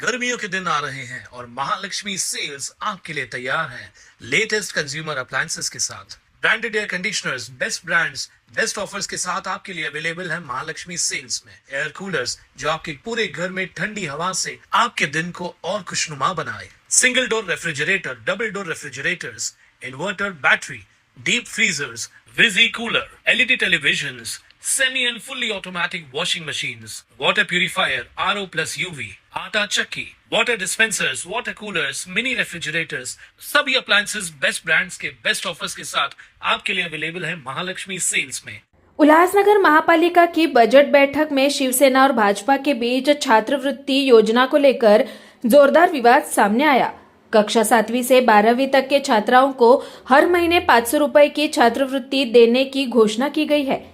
गर्मियों के दिन आ रहे हैं और महालक्ष्मी सेल्स आपके लिए तैयार है लेटेस्ट कंज्यूमर अप्लायंसेस के साथ। Branded air conditioners, best brands, best offers के साथ आपके लिए अवेलेबल है महालक्ष्मी सेल्स में। एयर कूलर्स जो आपके पूरे घर में ठंडी हवा से आपके दिन को और खुशनुमा बनाए। Single door refrigerator, double door refrigerators, inverter battery, deep freezers, visi cooler, LED televisions, semi and fully automatic washing machines, water purifier, RO plus UV, आटा चक्की, water dispensers, water coolers, mini refrigerators, सभी appliances best brands के best offers के साथ आपके लिए available है Mahalakshmi sales में। उल्लासनगर महापालिका की बजट बैठक में शिवसेना और भाजपा के बीच छात्रवृत्ति योजना को लेकर जोरदार विवाद सामने आया। कक्षा 7वीं से 12वीं तक के छात्राओं को हर महीने 500 रुपए की छात्रवृत्ति देने की घोषणा की गई है।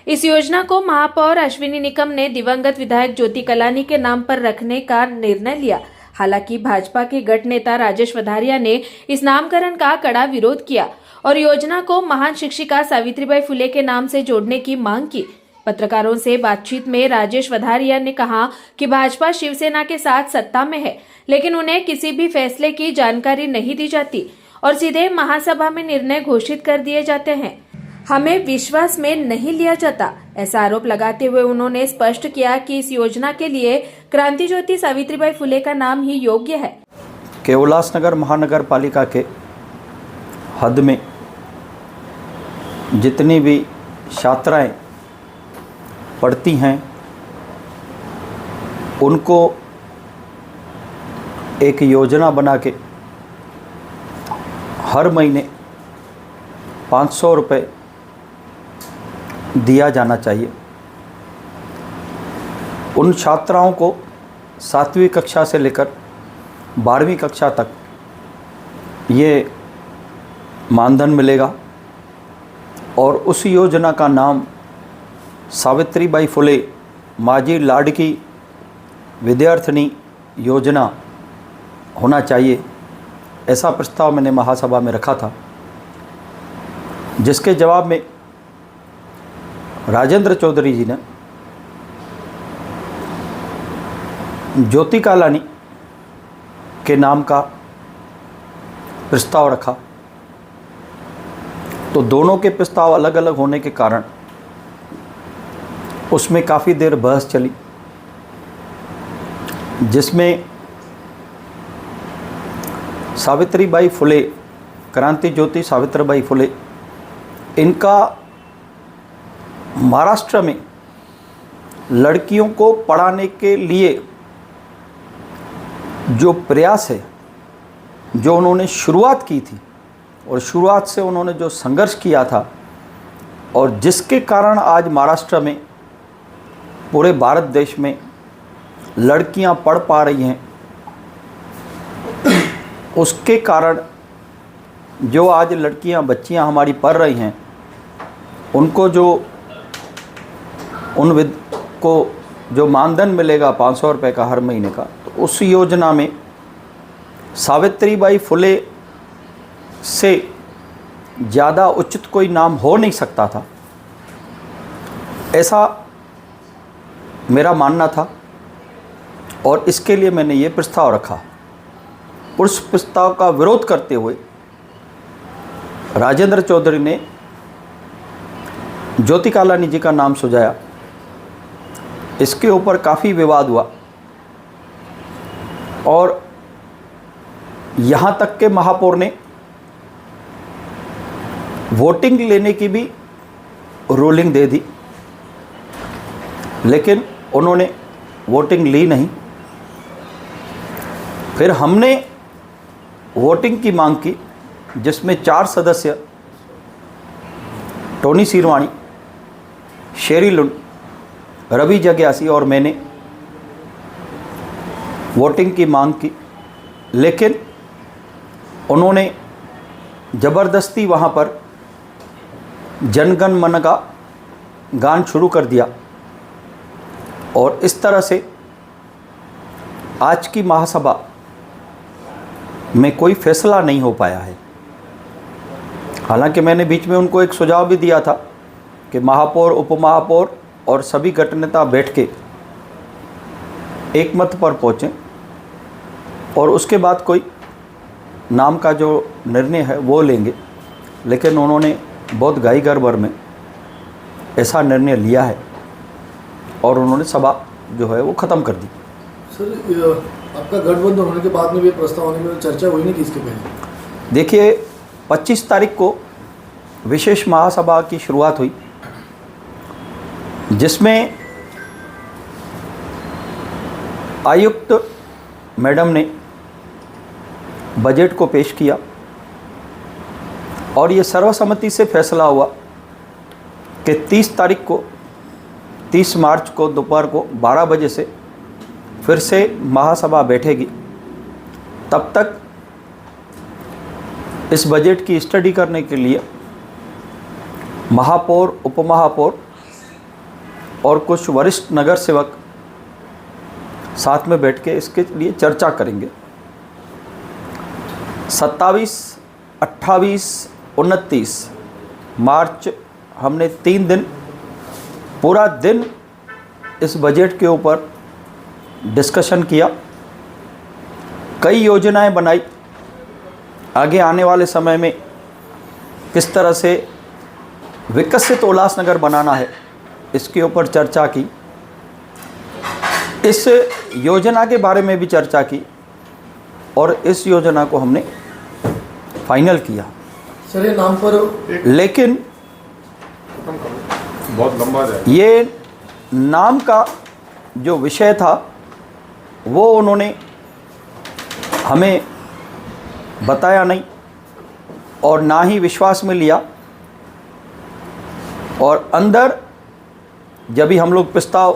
इस योजना को महापौर अश्विनी निकम ने दिवंगत विधायक ज्योति कलानी के नाम पर रखने का निर्णय लिया। हालांकि भाजपा के गट नेता राजेश वधारिया ने इस नामकरण का कड़ा विरोध किया और योजना को महान शिक्षिका सावित्रीबाई फुले के नाम से जोड़ने की मांग की। पत्रकारों से बातचीत में राजेश वधारिया ने कहा कि भाजपा शिवसेना के साथ सत्ता में है, लेकिन उन्हें किसी भी फैसले की जानकारी नहीं दी जाती और सीधे महासभा में निर्णय घोषित कर दिए जाते हैं। हमें विश्वास में नहीं लिया जाता, ऐसा आरोप लगाते हुए उन्होंने स्पष्ट किया कि इस योजना के लिए क्रांति ज्योति सावित्रीबाई फुले का नाम ही योग्य है। कि उल्लासनगर महानगर पालिका के हद में जितनी भी छात्राएं पढ़ती हैं उनको एक योजना बना के हर महीने 500 रुपये दिया जाना चाहिए। उन छात्राओं को 7वीं कक्षा से लेकर 12वीं कक्षा तक ये मानधन मिलेगा और उस योजना का नाम सावित्रीबाई फुले माजी लाडकी विद्यार्थिनी योजना होना चाहिए। ऐसा प्रस्ताव मैंने महासभा में रखा था, जिसके जवाब में राजेंद्र चौधरी जी ने ज्योति कालानी के नाम का प्रस्ताव रखा। तो दोनों के प्रस्ताव अलग अलग होने के कारण उसमें काफ़ी देर बहस चली, जिसमें सावित्रीबाई फुले, क्रांति ज्योति सावित्रीबाई फुले, इनका महाराष्ट्र में लड़कियों को पढ़ाने के लिए जो प्रयास है, जो उन्होंने शुरुआत की थी और शुरुआत से उन्होंने जो संघर्ष किया था और जिसके कारण आज महाराष्ट्र में, पूरे भारत देश में लड़कियां पढ़ पा रही हैं, उसके कारण जो आज लड़कियां बच्चियां हमारी पढ़ रही हैं उनको जो मानधन मिलेगा 500 रुपये का हर महीने का, तो उस योजना में सावित्रीबाई फुले से ज़्यादा उचित कोई नाम हो नहीं सकता था, ऐसा मेरा मानना था और इसके लिए मैंने ये प्रस्ताव रखा। उस प्रस्ताव का विरोध करते हुए राजेंद्र चौधरी ने ज्योति कालानी जी का नाम सुझाया। इसके ऊपर काफ़ी विवाद हुआ और यहाँ तक के महापौर ने वोटिंग लेने की भी रूलिंग दे दी, लेकिन उन्होंने वोटिंग ली नहीं। फिर हमने वोटिंग की मांग की, जिसमें 4 सदस्य टोनी सिरवाणी, शेरी लुंड, रवि जग्यासी और मैंने वोटिंग की मांग की, लेकिन उन्होंने ज़बरदस्ती वहाँ पर जनगण मन का गान शुरू कर दिया और इस तरह से आज की महासभा में कोई फैसला नहीं हो पाया है। हालांकि मैंने बीच में उनको एक सुझाव भी दिया था कि महापौर, उपमहापौर और सभी गट नेता बैठ के एक मत पर पहुँचें और उसके बाद कोई नाम का जो निर्णय है वो लेंगे। लेकिन उन्होंने बहुत घाई गड़बड़ में ऐसा निर्णय लिया है और उन्होंने सभा जो है वो ख़त्म कर दी। सर, आपका गठबंधन होने के बाद में भी प्रस्ताव होने में चर्चा हुई नहीं कि इसके पहले? देखिए, 25 तारीख को विशेष महासभा की शुरुआत हुई, जिसमें आयुक्त मैडम ने बजट को पेश किया और ये सर्वसम्मति से फैसला हुआ कि 30 मार्च को दोपहर को 12 बजे से फिर से महासभा बैठेगी। तब तक इस बजट की स्टडी करने के लिए महापौर, उपमहापौर और कुछ वरिष्ठ नगर सेवक साथ में बैठ के इसके लिए चर्चा करेंगे। 27, 28, 29 मार्च हमने 3 दिन पूरा दिन इस बजट के ऊपर डिस्कशन किया, कई योजनाएं बनाई, आगे आने वाले समय में किस तरह से विकसित उल्लासनगर बनाना है इसके ऊपर चर्चा की। इस योजना के बारे में भी चर्चा की और इस योजना को हमने फाइनल किया। सर, ये नाम पर लेकिन बहुत लंबा है। ये नाम का जो विषय था वो उन्होंने हमें बताया नहीं और ना ही विश्वास में लिया। और अंदर जब भी हम लोग प्रस्ताव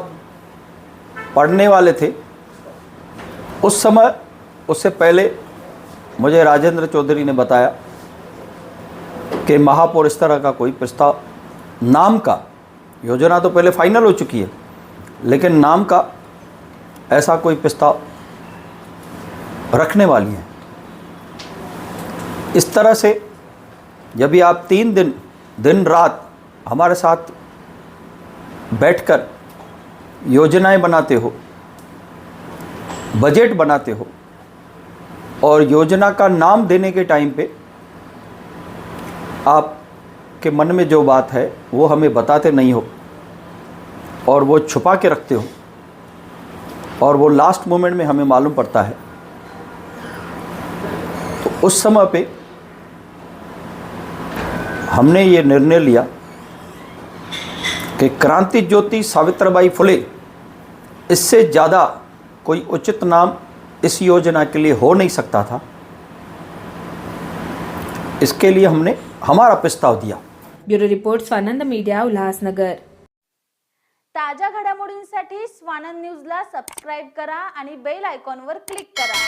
पढ़ने वाले थे उस समय, उससे पहले मुझे राजेंद्र चौधरी ने बताया कि महापौर इस तरह का कोई प्रस्ताव, नाम का, योजना तो पहले फाइनल हो चुकी है लेकिन नाम का ऐसा कोई प्रस्ताव रखने वाली है। इस तरह से जब भी आप 3 दिन दिन रात हमारे साथ बैठकर योजनाएं बनाते हो, बजट बनाते हो और योजना का नाम देने के टाइम पे आपके मन में जो बात है वो हमें बताते नहीं हो और वो छुपा के रखते हो और वो लास्ट मोमेंट में हमें मालूम पड़ता है, तो उस समय पे हमने ये निर्णय लिया कि क्रांति ज्योति सावित्रीबाई फुले, इससे ज़्यादा कोई उचित नाम इस योजना के लिए हो नहीं सकता था। इसके लिए हमने हमारा प्रस्ताव दिया। Bureau report Swanand media, Ulhasnagar. ताज्या घडामोडींसाठी स्वानंद न्यूजला सबस्क्राईब करा आणि बेल आयकॉनवर क्लिक करा।